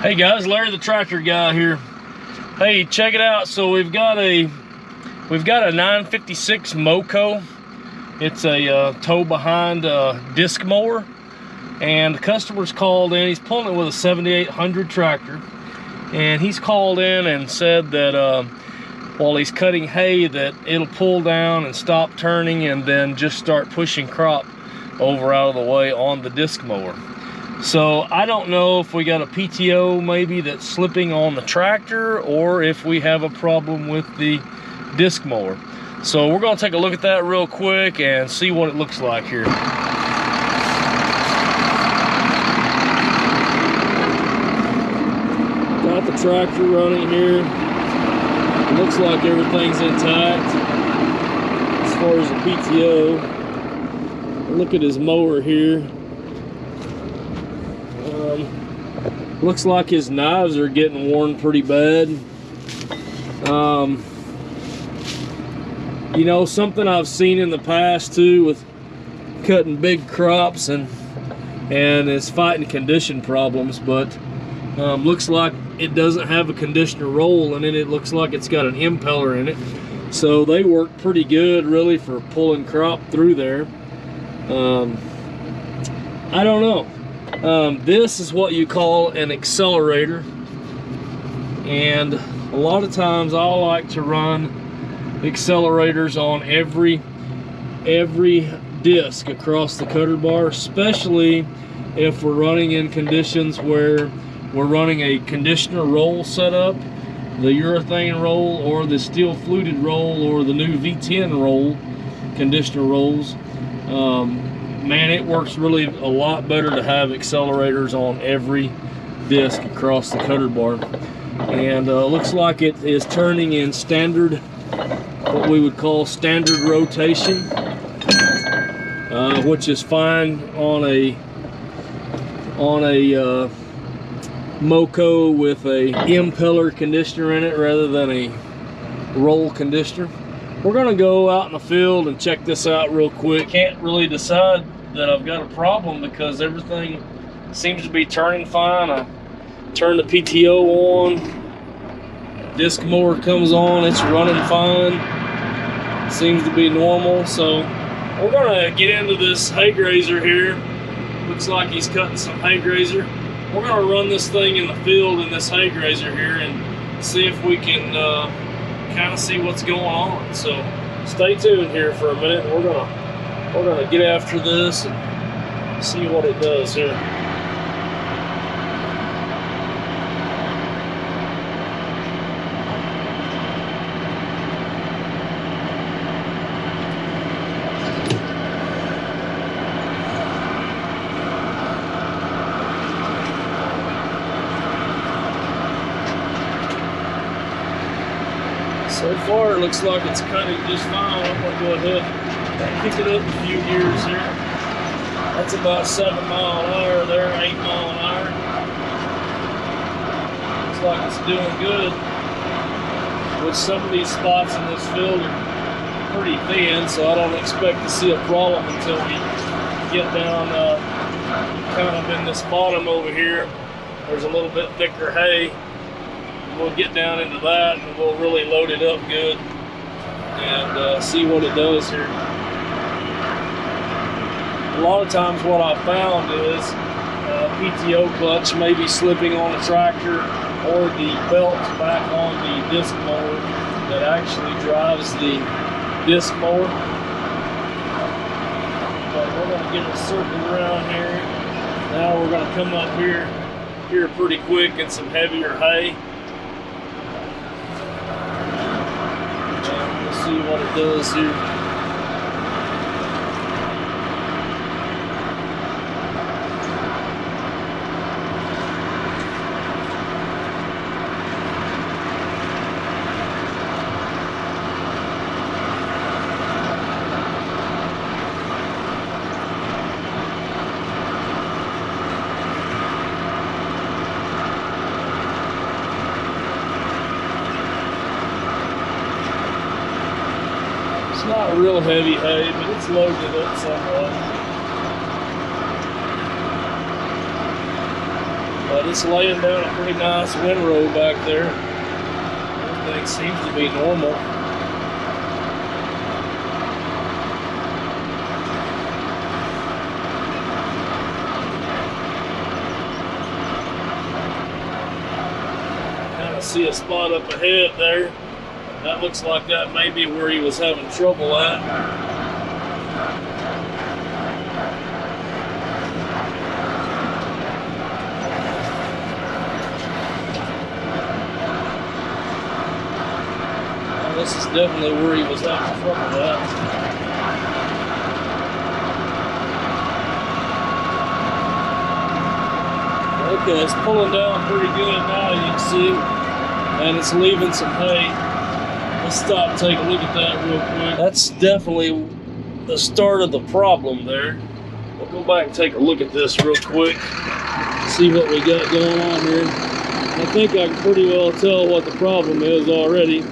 Hey guys, Larry the tractor guy here. Hey, check it out. So we've got a 956 Moco. It's a tow behind disc mower, and the customer's called in. He's pulling it with a 7800 tractor, and he's called in and said that while he's cutting hay that it'll pull down and stop turning and then just start pushing crop over out of the way on the disc mower. So I don't know if we got a PTO maybe that's slipping on the tractor, or if we have a problem with the disc mower. So we're gonna take a look at that real quick and see what it looks like here. Got the tractor running here. It looks like everything's intact as far as the PTO. Look at his mower here. Looks like his knives are getting worn pretty bad. You know, something I've seen in the past too with cutting big crops and it's fighting condition problems, but looks like it doesn't have a conditioner roll in it. It looks like it's got an impeller in it. So they work pretty good really for pulling crop through there. I don't know. This is what you call an accelerator, and a lot of times I like to run accelerators on every disc across the cutter bar, especially if we're running in conditions where we're running a conditioner roll setup, the urethane roll or the steel fluted roll or the new V10 roll, conditioner rolls. Man, it works really a lot better to have accelerators on every disc across the cutter bar. And looks like it is turning in standard, what we would call standard rotation, which is fine on a Moco with a impeller conditioner in it rather than a roll conditioner. We're gonna go out in the field and check this out real quick. Can't really decide that I've got a problem because everything seems to be turning fine. I turn the PTO on, disc mower comes on, it's running fine, seems to be normal. So we're gonna get into this hay grazer here. Looks like he's cutting some hay grazer. We're gonna run this thing in the field in this hay grazer here and see if we can kind of see what's going on. So stay tuned here for a minute. We're gonna get after this and see what it does here. So far, it looks like it's cutting just fine. I'm gonna go ahead and kick it up a few gears here. That's about 7 mile an hour there, 8 mile an hour. Looks like it's doing good. Which some of these spots in this field are pretty thin, so I don't expect to see a problem until we get down kind of in this bottom over here. There's a little bit thicker hay. We'll get down into that and we'll really load it up good and see what it does here. A lot of times what I've found is PTO clutch may be slipping on the tractor or the belt back on the disc mower that actually drives the disc mower. But we're going to get it circled around here. Now we're going to come up here pretty quick in some heavier hay. See what it does here. Not real heavy hay, but it's loaded up somewhat. But it's laying down a pretty nice windrow back there. Everything seems to be normal. Kind of see a spot up ahead there. That looks like that may be where he was having trouble at. This is definitely where he was having trouble at. Okay, it's pulling down pretty good now, you can see, and it's leaving some hay. Let's stop and take a look at that real quick. That's definitely the start of the problem there. We'll go back and take a look at this real quick, see what we got going on here. I think I can pretty well tell what the problem is already.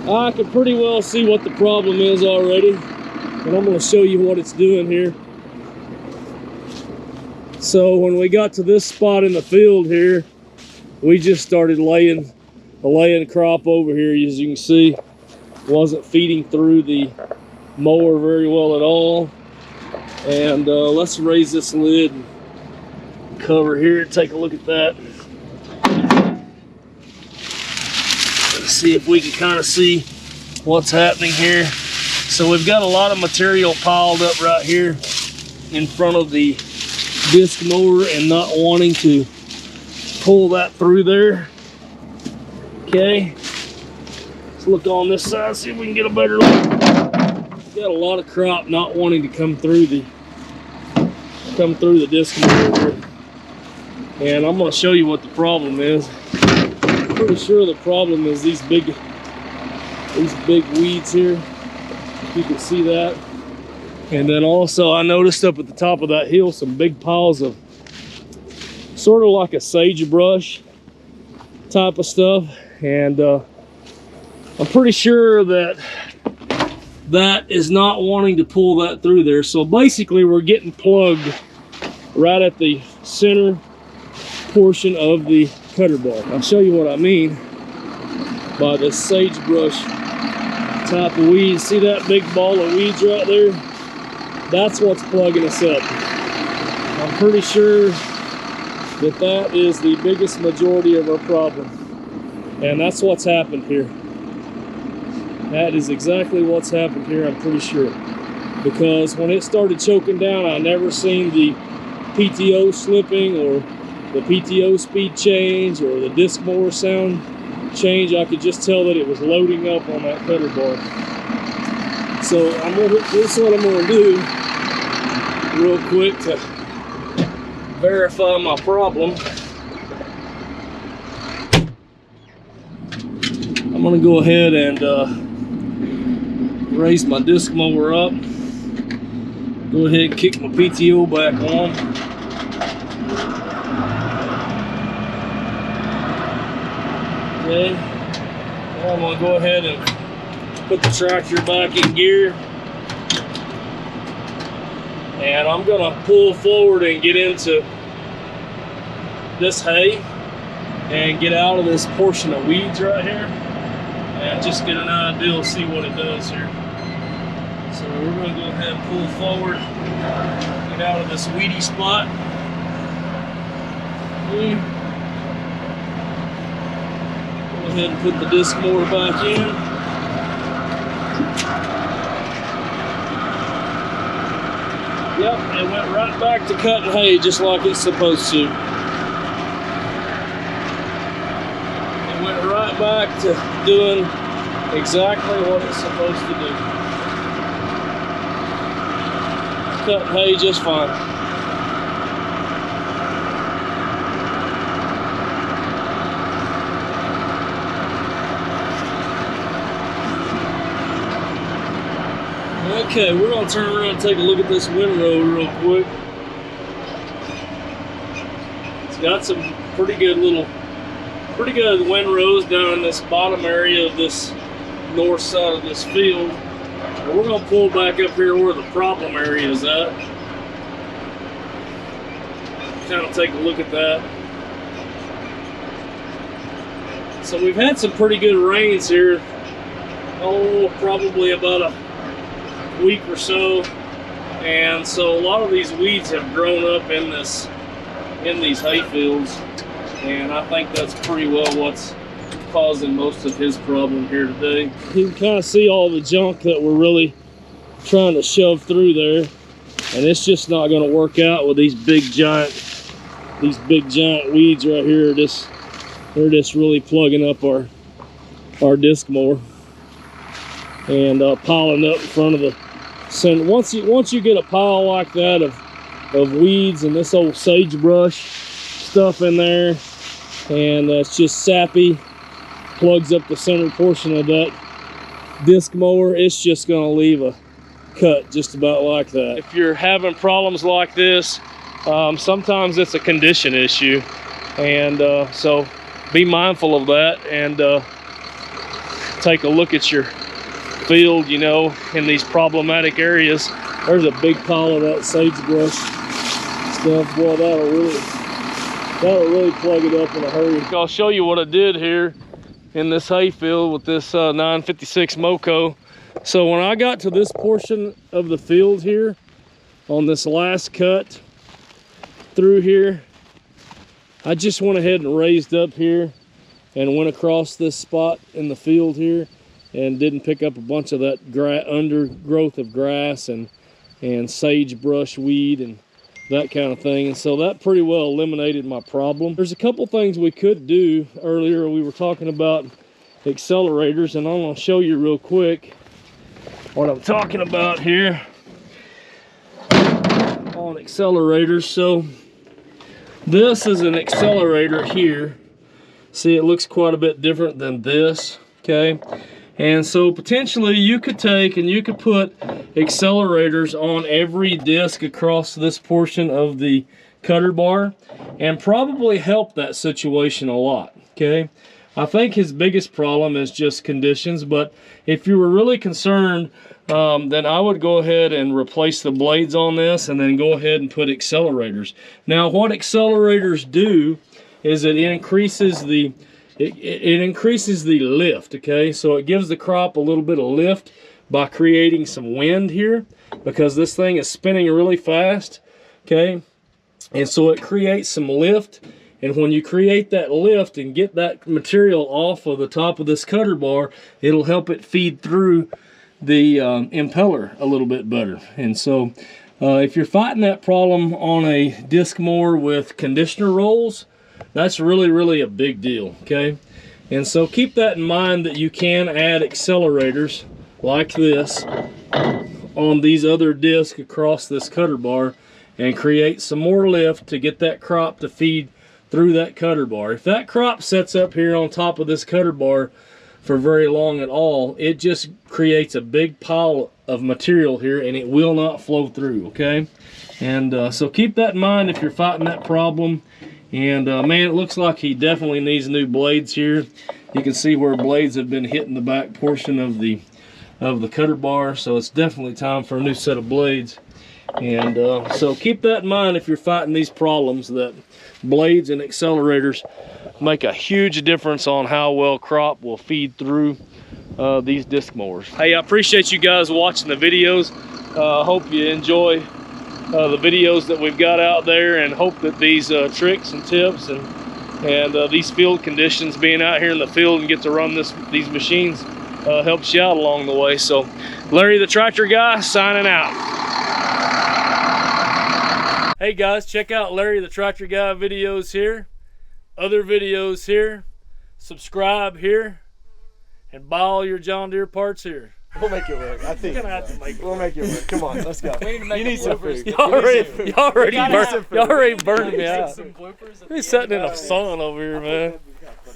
I can pretty well see what the problem is already, and I'm going to show you what it's doing here. So when we got to this spot in the field here, we just started laying crop over here. As you can see, wasn't feeding through the mower very well at all. And let's raise this lid and cover here and take a look at that. See if we can kind of see what's happening here. So we've got a lot of material piled up right here in front of the disc mower and not wanting to pull that through there. Okay, let's look on this side, see if we can get a better look. We've got a lot of crop not wanting to come through the disc mower, and I'm going to show you what the problem is. Pretty sure the problem is these big weeds here. You can see that. And then also I noticed up at the top of that hill some big piles of sort of like a sagebrush type of stuff. And I'm pretty sure that is not wanting to pull that through there. So basically we're getting plugged right at the center portion of the cutter bar. I'll show you what I mean by this sagebrush type of weeds. See that big ball of weeds right there? That's what's plugging us up. I'm pretty sure that is the biggest majority of our problem. And that's what's happened here. That is exactly what's happened here, I'm pretty sure. Because when it started choking down, I never seen the PTO slipping or the PTO speed change or the disc mower sound change. I could just tell that it was loading up on that cutter bar. So this is what I'm going to do real quick to verify my problem. I'm going to go ahead and raise my disc mower up. Go ahead and kick my PTO back on. Okay, now I'm going to go ahead and put the tractor back in gear. And I'm going to pull forward and get into this hay and get out of this portion of weeds right here and just get an idea, see what it does here. So we're going to go ahead and pull forward, get out of this weedy spot. Okay. Go ahead and put the disc mower back in. Yep, it went right back to cutting hay just like it's supposed to. It went right back to doing exactly what it's supposed to do. Cutting hay just fine. Okay, we're going to turn around and take a look at this windrow real quick. It's got some pretty good windrows down in this bottom area of this north side of this field. And we're going to pull back up here where the problem area is at. kind of take a look at that. So we've had some pretty good rains here. Oh, probably about a week or so. And so a lot of these weeds have grown up in these hay fields. And I think that's pretty well what's causing most of his problem here today. You can kind of see all the junk that we're really trying to shove through there. And it's just not going to work out with these big giant weeds right here. They're just really plugging up our disc mower and piling up in front of the center. Once you get a pile like that of weeds and this old sagebrush stuff in there, and it's just sappy, plugs up the center portion of that disc mower, it's just going to leave a cut just about like that. If you're having problems like this, sometimes it's a condition issue, and so be mindful of that, and take a look at your field, you know, in these problematic areas. There's a big pile of that sagebrush stuff. Boy, that'll really plug it up in a hurry. I'll show you what I did here in this hay field with this 956 Moco. So when I got to this portion of the field here, on this last cut through here, I just went ahead and raised up here and went across this spot in the field here and didn't pick up a bunch of that undergrowth of grass and sagebrush weed and that kind of thing. And so that pretty well eliminated my problem. There's a couple things we could do. Earlier we were talking about accelerators, and I'm going to show you real quick what I'm talking about here on accelerators. So this is an accelerator here. See, it looks quite a bit different than this, okay? And so potentially you could take and you could put accelerators on every disc across this portion of the cutter bar and probably help that situation a lot, okay? I think his biggest problem is just conditions, but if you were really concerned, then I would go ahead and replace the blades on this and then go ahead and put accelerators. Now, what accelerators do is it increases the lift, okay? So it gives the crop a little bit of lift by creating some wind here, because this thing is spinning really fast, okay? And so it creates some lift. And when you create that lift and get that material off of the top of this cutter bar, it'll help it feed through the impeller a little bit better. And so if you're fighting that problem on a disc mower with conditioner rolls, that's really a big deal, okay? And so keep that in mind, that you can add accelerators like this on these other discs across this cutter bar and create some more lift to get that crop to feed through that cutter bar. If that crop sets up here on top of this cutter bar for very long at all, it just creates a big pile of material here and it will not flow through, okay? And so keep that in mind if you're fighting that problem. And man, it looks like he definitely needs new blades here. You can see where blades have been hitting the back portion of the cutter bar, so it's definitely time for a new set of blades. And so keep that in mind if you're fighting these problems, that blades and accelerators make a huge difference on how well crop will feed through these disc mowers. Hey, I appreciate you guys watching the videos. Hope you enjoy the videos that we've got out there, and hope that these tricks and tips and these field conditions, being out here in the field and get to run these machines, helps you out along the way. So Larry the Tractor Guy signing out. Hey guys, check out Larry the Tractor Guy videos here, other videos here, subscribe here, and buy all your John Deere parts here. We'll make it work. I think we're gonna have to make it. We'll make it work. Come on, let's go. We need to make you need some food. Y'all already burned me out. some bloopers. He's sitting in the sun over here, man.